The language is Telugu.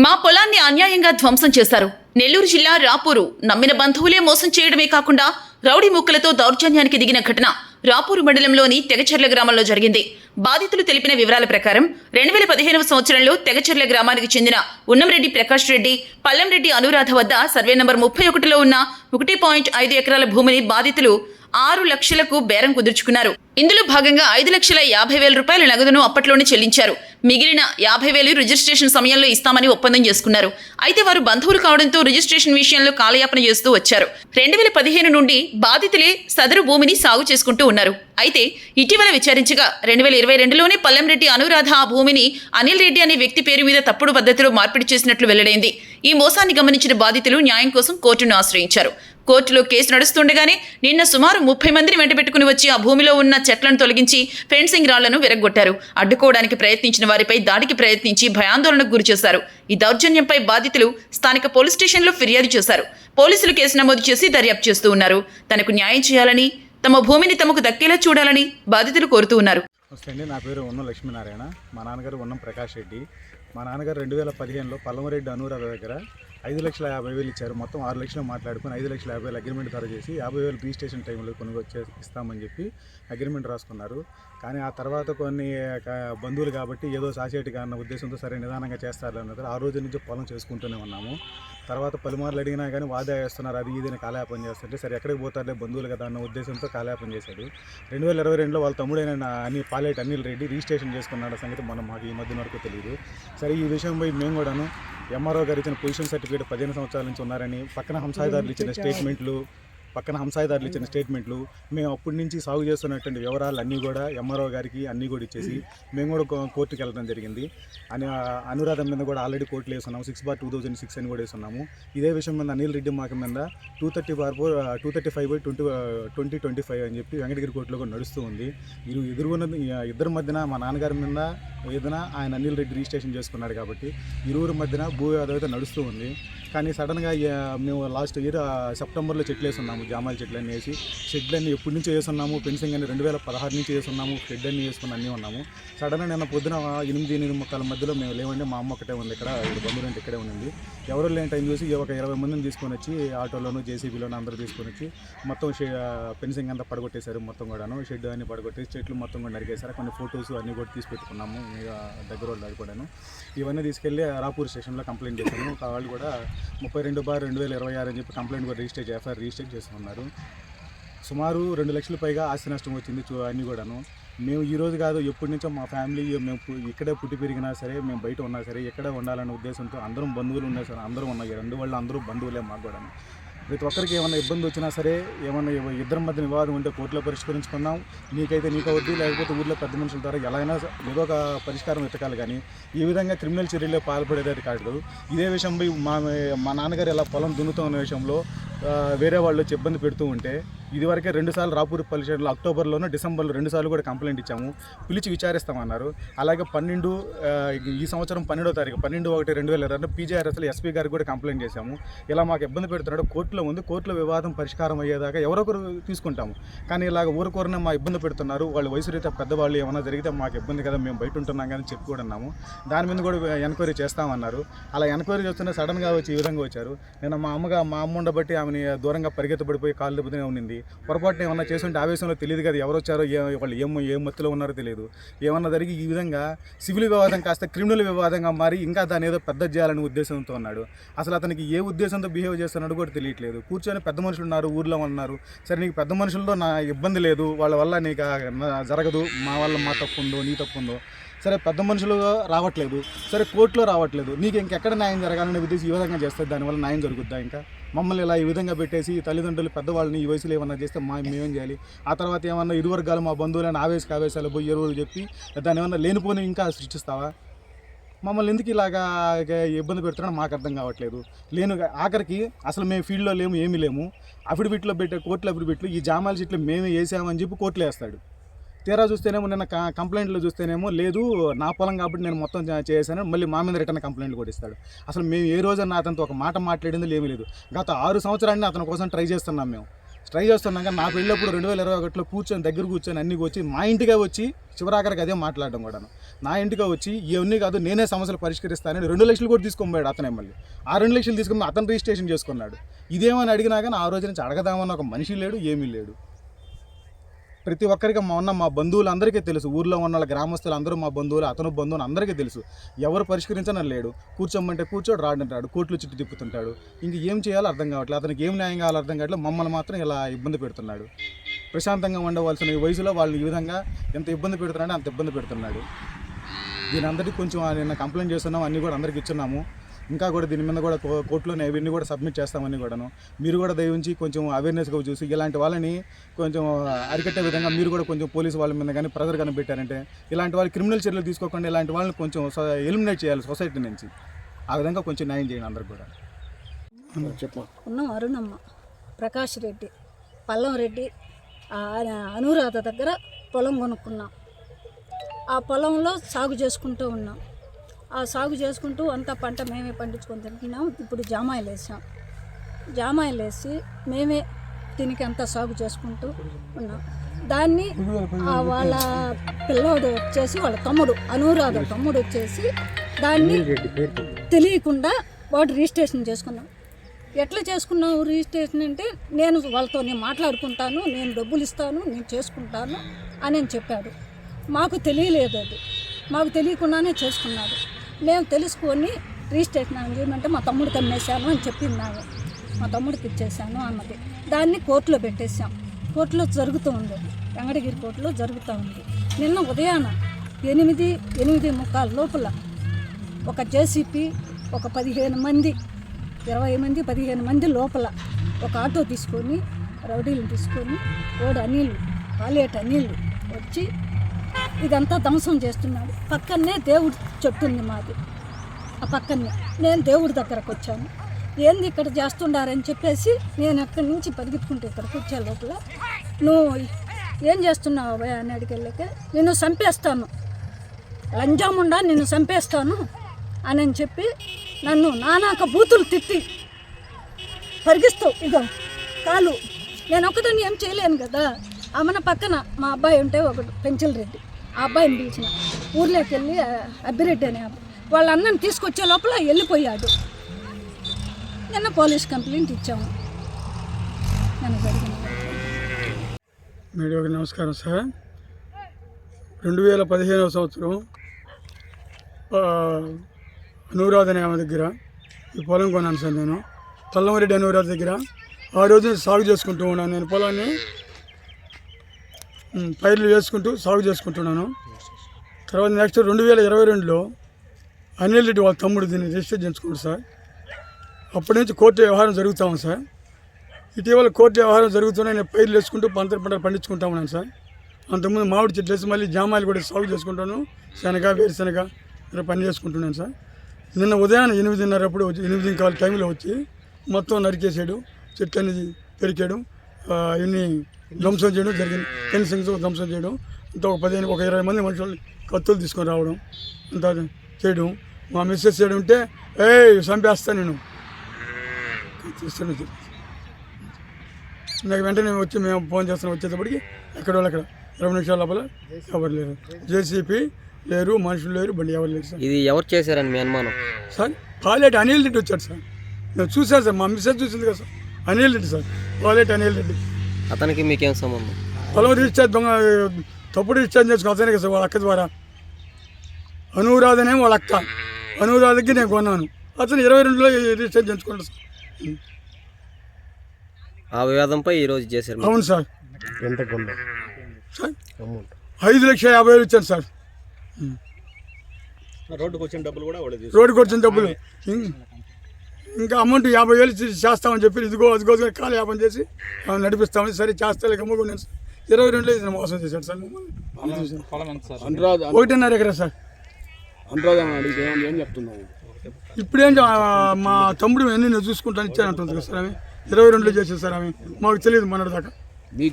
మా పొలాన్ని అన్యాయంగా ధ్వంసం చేశారు. నెల్లూరు జిల్లా రాపూరు నమ్మిన బంధువులే మోసం చేయడమే కాకుండా రౌడీ ముక్కలతో దౌర్జన్యానికి దిగిన ఘటన రాపూరు మండలంలోని తెగచెర్ల గ్రామంలో జరిగింది. బాధితులు తెలిపిన వివరాల ప్రకారం 2015వ సంవత్సరంలో తెగచెర్ల గ్రామానికి చెందిన ఉన్నంరెడ్డి ప్రకాష్ రెడ్డి, పల్లంరెడ్డి అనురాధ వద్ద సర్వే నంబర్ 31లో ఉన్న 1.5 ఎకరాల భూమిని బాధితులు 6 లక్షలకు బేరం కుదుర్చుకున్నారు. ఇందులో భాగంగా 5,50,000 రూపాయల నగదును అప్పట్లోనే చెల్లించారు. మిగిలిన 50,000 రిజిస్ట్రేషన్ సమయంలో ఇస్తామని ఒప్పందం చేసుకున్నారు. అయితే వారు బంధువులు కావడంతో రిజిస్ట్రేషన్ విషయంలో కాలయాపన చేస్తూ వచ్చారు. 2015 నుండి బాధితులే సదరు భూమిని సాగు చేసుకుంటూ ఉన్నారు. అయితే ఇటీవల విచారించగా 2022లోనే పల్లంరెడ్డి అనురాధ ఆ భూమిని అనిల్ రెడ్డి అనే వ్యక్తి పేరు మీద తప్పుడు పద్ధతిలో మార్పిడి చేసినట్లు వెల్లడైంది. ఈ మోసాన్ని గమనించిన బాధితులు న్యాయం కోసం కోర్టును ఆశ్రయించారు. కోర్టులో కేసు నడుస్తుండగానే నిన్న సుమారు 30 మందిని వెంటబెట్టుకుని వచ్చి ఆ భూమిలో ఉన్న చెట్లను తొలగించి ఫెన్సింగ్ రాళ్లను విరగ్గొట్టారు. అడ్డుకోవడానికి ప్రయత్నించిన వారిపై దాడికి ప్రయత్నించి భయాందోళనకు గురిచేశారు. ఈ దౌర్జన్యంపై బాధితులు స్థానిక పోలీస్ స్టేషన్లో ఫిర్యాదు చేశారు. పోలీసులు కేసు నమోదు చేసి దర్యాప్తు చేస్తూ ఉన్నారు. తనకు న్యాయం చేయాలని, తమ భూమిని తమకు దక్కేలా చూడాలని బాధితులు కోరుతూ ఉన్నారు. నమస్తే, నా పేరు ఉన్నం లక్ష్మీనారాయణ. మా నాన్నగారు ఉన్నం ప్రకాష్ రెడ్డి. మా నాన్నగారు 2015లో పల్లంరెడ్డి అనురాధ దగ్గర 5,50,000 ఇచ్చారు. మొత్తం 6 లక్షలు మాట్లాడుకుని 5,50,000 అగ్రిమెంట్ ధర చేసి 50,000 రిజిస్ట్రేషన్ టైంలో కొనుగోలు ఇస్తామని చెప్పి అగ్రిమెంట్ రాసుకున్నారు. కానీ ఆ తర్వాత కొన్ని బంధువులు కాబట్టి ఏదో సాచేటిగా అన్న ఉద్దేశంతో సరే నిదానంగా చేస్తారు అన్నది ఆ రోజు నుంచి పొలం చేసుకుంటూనే ఉన్నాము. తర్వాత పలుమార్లు అడిగినా కానీ వాదా వేస్తున్నారు, అది ఇదని కాలయాపన చేస్తుంటే సరే ఎక్కడికి పోతారులే బంధువులు కదా అన్న ఉద్దేశంతో కాలయాపన చేశాడు. 2022లో వాళ్ళ తమ్ముడైన పాలేటి అనిల్ రెడ్డి రిజిస్ట్రేషన్ చేసుకున్నాడు సంగతి మనం మాకు ఈ మధ్యన వరకు తెలియదు. సరే ఈ విషయంపై మేము కూడాను ఎంఆర్ఓ గారు ఇచ్చిన పొజిషన్ సర్టిఫికేట్ 15 సంవత్సరాల నుంచి ఉన్నారని, పక్కన హంసాయిదారులు ఇచ్చిన స్టేట్మెంట్లు మేము అప్పటి నుంచి సాగు చేస్తున్నటువంటి వివరాలు అన్నీ కూడా ఎంఆర్ఓ గారికి అన్నీ కూడా ఇచ్చేసి మేము కూడా కోర్టుకి వెళ్ళడం జరిగింది. అనురాధం మీద కూడా ఆల్రెడీ కోర్టులు వేస్తున్నాము. 6/2006 అని కూడా వేస్తున్నాము. ఇదే విషయం మీద అనిల్ రెడ్డి మాకు మీద 235/2025 అని చెప్పి వెంకటగిరి కోర్టులో కూడా నడుస్తూ ఉంది. ఇద్దరి మధ్యన మా నాన్నగారి మీద ఏదైనా ఆయన అనిల్ రెడ్డి రిజిస్ట్రేషన్ చేసుకున్నాడు కాబట్టి ఇరువురి మధ్యన భూ అదైతే నడుస్తూ ఉంది. కానీ సడన్గా మేము లాస్ట్ ఇయర్ సెప్టెంబర్లో చెట్లు వేస్తున్నాము, జామాయిల చెట్లన్నీ వేసి షెడ్లన్నీ ఎప్పటి నుంచి వేస్తున్నాము, ఫెన్సింగ్ అని 2016 నుంచి వేస్తున్నాము, షెడ్ అన్నీ వేసుకుని అన్నీ ఉన్నాము. సడన్గా నిన్న పొద్దున 8-8:30 మధ్యలో మేము లేవండి, మా అమ్మ ఒకటే ఉంది, ఇక్కడ బంధువులంటే ఇక్కడే ఉంది. ఎవరు లేని టైం చూసి ఒక 20 మందిని తీసుకొని వచ్చి ఆటోలోను జేసీబీలోను అందరూ తీసుకొని వచ్చి మొత్తం ఫెన్సింగ్ అంతా పడగొట్టేశారు. మొత్తం కూడాను షెడ్ అన్నీ పడగొట్టేసి చెట్లు మొత్తం కూడా నరికేశారు. కొన్ని ఫొటోస్ అన్నీ కూడా తీసి పెట్టుకున్నాము దగ్గర వాళ్ళు ఆడుకోవడాను. ఇవన్నీ తీసుకెళ్ళి రాపూర్ స్టేషన్లో కంప్లైంట్ చేశాము. వాళ్ళు కూడా 32/2026 అని చెప్పి కంప్లైంట్ కూడా ఎఫ్ఐఆర్ రిజిస్టర్ చేసుకున్నారు. సుమారు 2 లక్షల పైగా ఆస్తి నష్టం వచ్చింది అన్నీ కూడాను. మేము ఈరోజు కాదు, ఎప్పటి నుంచో మా ఫ్యామిలీ మేము ఇక్కడే పుట్టి పెరిగినా సరే, మేము బయట ఉన్నా సరే, ఇక్కడే ఉండాలనే ఉద్దేశంతో అందరం బంధువులు ఉన్నా సరే, అందరూ ఉన్నాయి. 2 వాళ్ళు అందరూ బంధువులే మాకు కూడా. ప్రతి ఒక్కరికి ఏమన్నా ఇబ్బంది వచ్చినా సరే, ఏమన్నా ఇద్దరి మధ్య వివాదం ఉంటే కోర్టులో పరిష్కరించుకుందాం. నీకైతే నీకు అవుద్ది, లేకపోతే ఊర్లో పెద్ద మనుషుల ద్వారా ఎలా అయినా ఏదో ఒక పరిష్కారం వెతకాలి. కానీ ఈ విధంగా క్రిమినల్ చర్యల్లో పాల్పడేది కాదు. ఇదే విషయంపై మా నాన్నగారు ఇలా పొలం దున్నుతూ ఉన్న విషయంలో వేరే వాళ్ళు వచ్చి ఇబ్బంది పెడుతూ ఉంటే ఇదివరకే 2 సార్లు రాపూర్ పోలీస్ స్టేషన్లో అక్టోబర్లోనూ డిసెంబర్లో 2 సార్లు కూడా కంప్లైంట్ ఇచ్చాము. పిలిచి విచారిస్తామన్నారు. అలాగే ఈ సంవత్సరం 12వ తారీఖు 12/1/2022 పీజీఆర్ఎస్లో ఎస్పీ గారికి కూడా కంప్లైంట్ చేశాము. ఇలా మాకు ఇబ్బంది పెడుతున్నాడు, కోర్టులో ఉంది, కోర్టులో వివాదం పరిష్కారం అయ్యేదాకా ఎవరొకరు తీసుకుంటాము. కానీ ఇలాగ ఊరుకోరనే మా ఇబ్బంది పెడుతున్నారు. వాళ్ళు వయసు రీత్యా పెద్దవాళ్ళు ఏమైనా జరిగితే మాకు ఇబ్బంది కదా, మేము బయట ఉంటున్నాం కానీ చెప్పి కూడా అన్నాము. దాని మీద కూడా ఎంక్వైరీ చేస్తామన్నారు. అలా ఎంక్వైరీ చేస్తున్న సడన్గా వచ్చి ఈ విధంగా వచ్చారు. నేను మా అమ్మ ఉండబట్టి ఆమెని దూరంగా పరిగెత్తబడిపోయి కాళ్ళు దెబ్బతినే ఉన్నింది. పొరపాటున ఏమన్నా చేస్తుంటే ఆవేశంలో తెలియదు కదా, ఎవరు వచ్చారో వాళ్ళు ఏ మత్తులో ఉన్నారో తెలియదు. ఏమన్నా జరిగి ఈ విధంగా సివిల్ వివాదం కాస్త క్రిమినల్ వివాదంగా మారి ఇంకా దాని ఏదో పెద్ద చేయాలనే ఉద్దేశంతో ఉన్నాడు. అసలు అతనికి ఏ ఉద్దేశంతో బిహేవ్ చేస్తున్నాడు కూడా తెలియట్లేదు. కూర్చొని పెద్ద మనుషులు ఉన్నారు, ఊర్లో ఉన్నారు. సరే నీకు పెద్ద మనుషులతో నా ఇబ్బంది లేదు, వాళ్ళ వల్ల నీకు జరగదు, మా వల్ల మా తప్పు ఉందో నీ తప్పు ఉందో, సరే పెద్ద మనుషులు రావట్లేదు, సరే కోర్టులో రావట్లేదు, నీకు ఇంకెక్కడ న్యాయం జరగాలనే ఉద్దేశం ఈ విధంగా చేస్తుంది. దానివల్ల న్యాయం జరుగుద్దా? ఇంకా మమ్మల్ని ఇలా ఈ విధంగా పెట్టేసి తల్లిదండ్రులు పెద్దవాళ్ళని ఈ వయసులో ఏమన్నా చేస్తే మేమేం చేయాలి? ఆ తర్వాత ఏమన్నా ఇరు వర్గాలు మా బంధువులని ఆవేశాలు పోయి ఎరువులు చెప్పి దాన్ని ఏమన్నా లేనిపోని ఇంకా సృష్టిస్తావా? మమ్మల్ని ఎందుకు ఇలాగా ఇబ్బంది పెడుతున్నాడో మాకు అర్థం కావట్లేదు. ఆఖరికి అసలు మేము ఫీల్డ్లో లేము, ఏమీ లేము. అఫిడవిట్లో కోర్టులో అఫిడవిట్లు ఈ జామాల చెట్లు మేమే వేసామని చెప్పి కోర్టులో వేస్తాడు. తీరా చూస్తేనేమో నిన్న కంప్లైంట్లో చూస్తేనేమో లేదు నా పొలం కాబట్టి నేను మొత్తం చేశాను, మళ్ళీ మా మీద రిటర్న్ కంప్లైంట్లు కూడా ఇస్తాడు. అసలు మేము ఏ రోజన్నా అతనితో ఒక మాట మాట్లాడింది ఏమీ లేదు. గత 6 సంవత్సరాన్ని అతని కోసం ట్రై చేస్తున్నాం మేము. ట్రై చేస్తున్నాం. కానీ నాకు వెళ్ళినప్పుడు 2021లో కూర్చొని దగ్గర కూర్చొని అన్నీ వచ్చి మా ఇంటికే వచ్చి చివరాఖరికి అదే మాట్లాడడం కూడాను. నా ఇంటికి వచ్చి ఇవన్నీ కాదు నేనే సమస్యలు పరిష్కరిస్తానని 2 లక్షలు కూడా తీసుకొని అతనే మళ్ళీ ఆ 2 లక్షలు తీసుకుని అతను రిజిస్ట్రేషన్ చేసుకున్నాడు. ఇదేమని అడిగినా కానీ ఆ రోజు నుంచి అడగదామని ఒక మనిషి లేడు, ఏమీ లేడు. ప్రతి ఒక్కరికి మా బంధువులు అందరికీ తెలుసు, ఊర్లో ఉన్న వాళ్ళ గ్రామస్తులు అందరూ మా బంధువులు, అతను బంధువులు అందరికీ తెలుసు. ఎవరు పరిష్కరించని లేడు. కూర్చోమంటే కూర్చోడు, రాడంటాడు, కోర్టులు చుట్టూ తిప్పుతుంటాడు. ఇంక ఏం చేయాలో అర్థం కావట్లేదు, అతనికి ఏం న్యాయం కావాలో అర్థం కావట్లేదు. మమ్మల్ని మాత్రం ఇలా ఇబ్బంది పెడుతున్నాడు. ప్రశాంతంగా ఉండవలసిన ఈ వయసులో వాళ్ళు ఈ విధంగా ఎంత ఇబ్బంది పెడుతున్నాడో అంత ఇబ్బంది పెడుతున్నాడు. దీని అందరికీ కొంచెం నిన్న కంప్లైంట్ చేస్తున్నాం, అన్నీ కూడా అందరికి ఇచ్చున్నాము. ఇంకా కూడా దీని మీద కూడా కోర్టులోనే ఇవన్నీ కూడా సబ్మిట్ చేస్తామని కూడాను. మీరు కూడా దయవుంచి కొంచెం అవేర్నెస్గా చూసి ఇలాంటి వాళ్ళని కొంచెం అరికట్టే విధంగా మీరు కూడా కొంచెం పోలీసు వాళ్ళ మీద కానీ ప్రెజర్ కానీ పెట్టారంటే ఇలాంటి వాళ్ళు క్రిమినల్ చర్యలు తీసుకోకుండా ఇలాంటి వాళ్ళని కొంచెం ఎలిమినేట్ చేయాలి సొసైటీ నుంచి. ఆ విధంగా కొంచెం న్యాయం చేయండి అందరికి కూడా. ఉన్నాం అరుణమ్మ, ప్రకాష్ రెడ్డి, పల్లం రెడ్డి, అనురాధ దగ్గర పొలం కొనుక్కున్నాం. ఆ పొలంలో సాగు చేసుకుంటూ ఉన్నాం. ఆ సాగు చేసుకుంటూ అంతా పంట మేమే పండించుకొని తింటున్నాం. ఇప్పుడు జామాయిలు వేసాం. జామాయిలు వేసి మేమే దీనికి అంతా సాగు చేసుకుంటూ ఉన్నాం. దాన్ని వాళ్ళ పిల్లోడు వచ్చేసి వాళ్ళ తమ్ముడు, అనురాధ తమ్ముడు వచ్చేసి దాన్ని తెలియకుండా వాడు రిజిస్ట్రేషన్ చేసుకున్నాం. ఎట్లా చేసుకున్నావు రిజిస్ట్రేషన్ అంటే నేను వాళ్ళతో మాట్లాడుకుంటాను, నేను డబ్బులు ఇస్తాను, నేను చేసుకుంటాను అని చెప్పాడు. మాకు తెలియలేదు, అది మాకు తెలియకుండానే చేసుకున్నాడు. మేము తెలుసుకొని రిజిస్ట్రేషన్ అని చేయమంటే మా తమ్ముడికి అమ్మేశాను అని చెప్పింది. నాకు మా తమ్ముడికి ఇచ్చేసాను అన్నది. దాన్ని కోర్టులో పెట్టేశాం. కోర్టులో జరుగుతూ ఉంది, వెంకటగిరి కోర్టులో జరుగుతూ ఉంది. నిన్న ఉదయాన 8:45 లోపల ఒక జేసీపీ ఒక 15 మంది 20 మంది 15 మంది లోపల ఒక ఆటో తీసుకొని రౌడీలు తీసుకొని అనిల్ పాలేట అనిల్ వచ్చి ఇదంతా ధ్వంసం చేస్తున్నాడు. పక్కనే దేవుడి చెట్టు ఉంది మాది, ఆ పక్కనే. నేను దేవుడి దగ్గరకు వచ్చాను. ఏంది ఇక్కడ చేస్తుండారని చెప్పేసి నేను అక్కడి నుంచి పరిగెత్తుకుంటూ ఇక్కడికి వచ్చే లోపల నువ్వు ఏం చేస్తున్నావు అని అడిగేళ్ళకే నేను చంపేస్తాను, లంజాముండా నిన్ను చంపేస్తాను అని చెప్పి నన్ను నానాక బూతులు తిట్టి పరిగిస్తావు. ఇదో కాలు నేను ఒకదాన్ని ఏం చేయలేను కదా. ఆమెన పక్కన మా అబ్బాయి ఉంటే ఒకడు పెంచల్ రెడ్డి, ఆ అబ్బాయిని పిలిచిన ఊర్లోకి వెళ్ళి అబ్బిరెడ్డి అనే అబ్బాయి వాళ్ళ అన్నని తీసుకొచ్చే లోపల వెళ్ళిపోయాడు. నిన్న పోలీస్ కంప్లైంట్ ఇచ్చాము. నన్ను జరిగిన మీడియాకి నమస్కారం సార్. 2015వ సంవత్సరం అనురాధ అనే ఆమె దగ్గర ఈ పొలం కొన్నాను సార్. నేను పల్లమరెడ్డి అనురాధ దగ్గర ఆ రోజు సాగు చేసుకుంటూ ఉన్నాను. నేను పొలాన్ని పైర్లు వేసుకుంటూ సాగు చేసుకుంటున్నాను. తర్వాత నెక్స్ట్ 2022లో అనిల్ రెడ్డి వాళ్ళ తమ్ముడు దీన్ని రిజిస్టర్ చేయించుకున్నాడు సార్. అప్పటి నుంచి కోర్టు వ్యవహారం జరుగుతూ ఉంది సార్. ఇటీవల కోర్టు వ్యవహారం జరుగుతూనే నేను పైర్లు వేసుకుంటూ పంటలు పండించుకుంటా ఉన్నాను సార్. అంతకుముందు మామిడి చెట్లు వేసి మళ్ళీ జామాయిలు కూడా సాగు చేసుకుంటాను, శనగ వేరుశనగ ఇలా పని చేసుకుంటున్నాను సార్. నిన్న ఉదయాన్నే 8:30 అప్పుడు 8:15 టైంలో వచ్చి మొత్తం నరికేసాడు, చెట్లు అనేది పెరికాడు, ఇవన్నీ ధ్వంసం చేయడం జరిగింది. ఫెన్సింగ్స్ ధ్వంసం చేయడం, అంతా ఒక 20 మంది మనుషులు కత్తులు తీసుకొని రావడం అంతా చేయడం. మా మిస్సెస్ చేయడం ఉంటే చంపేస్తా నేను నాకు వెంటనే వచ్చి మేము ఫోన్ చేస్తాం. వచ్చేటప్పటికి ఎక్కడ వాళ్ళు అక్కడ 20 నిమిషాల లోపల ఎవరు లేరు, జేసీపీ లేరు, మనుషులు లేరు, బండి ఎవరు లేరు సార్. ఇది ఎవరు చేశారని మీ అనుమానం? సార్ పాలేటి అనిల్ రెడ్డి వచ్చాడు సార్. నేను చూశాను సార్, మా మిస్సెస్ చూసింది కదా సార్. అనిల్ రెడ్డి సార్, పాలేటి అనిల్ రెడ్డి. అతనికి మీకేం సంబంధం? పొలం రిజిస్టర్ తప్పుడు రిజిస్టర్ చేసుకుని అతనే కదా సార్, వాళ్ళ అక్క ద్వారా. అనురాధనే వాళ్ళ అక్క, అనురాధకి నేను కొన్నాను. అతను 22లో రిజిస్టర్ చేసుకున్నాడు సార్. ఆ వివాదంపై ఈరోజు చేశారు. అవును సార్. ఎంత కొన్నా సార్ 5,50,000 ఇచ్చాను సార్. రోడ్డుకు వచ్చిన డబ్బులు కూడా రోడ్డుకు వచ్చిన డబ్బులు ఇంకా అమౌంట్ 50,000 చేస్తామని చెప్పి ఇదిగో అదిగో కాలయాపన చేసి నడిపిస్తామని సరే చేస్తా లేక అమ్ముకున్నాను సార్. 22లో ఇది మోసం చేశాడు సార్. 1.5 ఎకరా సార్. అడిగితే ఏం చెప్తున్నావు? ఇప్పుడేం మా తమ్ముడు ఎన్ని నేను చూసుకుంటాను ఇచ్చాను అంటుంది కదా సార్. ఆమె 22లో చేసేది సార్. ఆమె మాకు తెలియదు మొన్నటి దాకా.